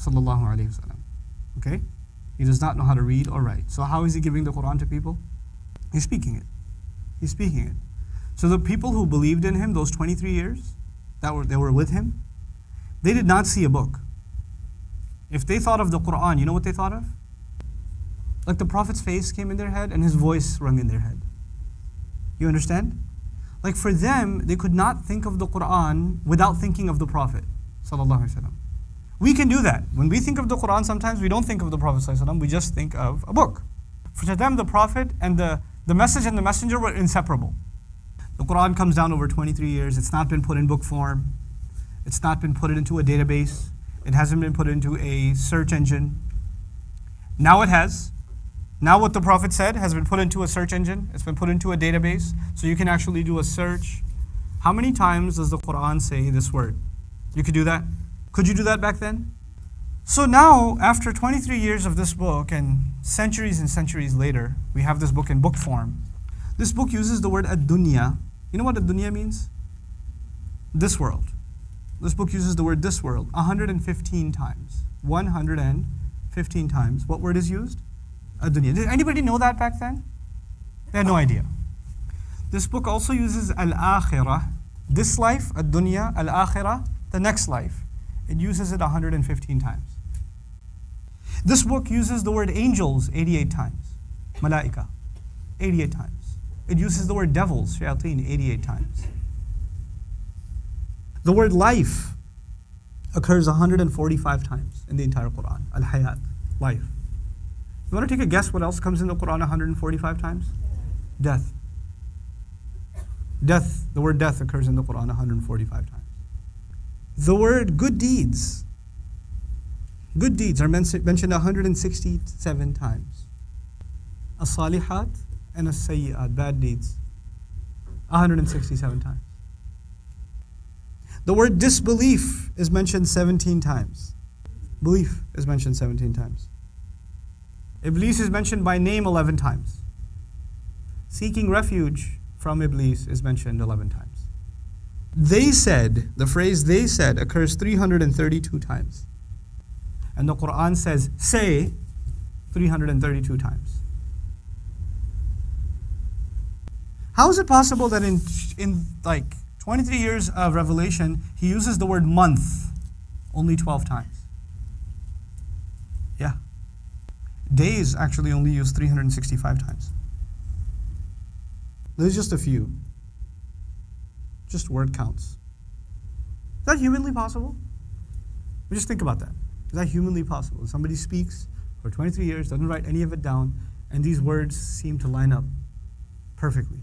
sallallahu alaihi wasallam. Okay? He does not know how to read or write. So how is he giving the Qur'an to people? He's speaking it. He's speaking it. So the people who believed in him those 23 years, they were with him, they did not see a book. If they thought of the Qur'an, you know what they thought of? Like the Prophet's face came in their head and his voice rung in their head. You understand? Like for them, they could not think of the Qur'an without thinking of the Prophet sallallahu alaihi wasallam. We can do that. When we think of the Qur'an, sometimes we don't think of the Prophet sallallahu alaihi wasallam, we just think of a book. For them, the Prophet and the message and the messenger were inseparable. The Qur'an comes down over 23 years. It's not been put in book form. It's not been put into a database. It hasn't been put into a search engine. Now it has. Now what the Prophet said has been put into a search engine. It's been put into a database. So you can actually do a search. How many times does the Qur'an say this word? You could do that? Could you do that back then? So now, after 23 years of this book and centuries later, we have this book in book form. This book uses the word ad-dunya. You know what ad-dunya means? This world. This book uses the word this world 115 times. 115 times. What word is used? Ad-dunya. Did anybody know that back then? They had no idea. This book also uses al-akhirah. This life, ad-dunya, al-akhirah, the next life. It uses it 115 times. This book uses the word angels 88 times. Malaika, 88 times. It uses the word devils, shaitan, 88 times. The word life occurs 145 times in the entire Qur'an. Al-hayat, life. You want to take a guess what else comes in the Qur'an 145 times? Death. Death, the word death occurs in the Qur'an 145 times. The word good deeds. Good deeds are mentioned 167 times. As-salihat and as-sayyi'at, bad deeds, 167 times. The word disbelief is mentioned 17 times. Belief is mentioned 17 times. Iblis is mentioned by name 11 times. Seeking refuge from Iblis is mentioned 11 times. They said, the phrase they said occurs 332 times. And the Qur'an says, say 332 times. How is it possible that in like 23 years of revelation, he uses the word month only 12 times? Yeah. Days actually only used 365 times. There's just a few. Just word counts. Is that humanly possible? Just think about that. Is that humanly possible? Somebody speaks for 23 years, doesn't write any of it down, and these words seem to line up perfectly.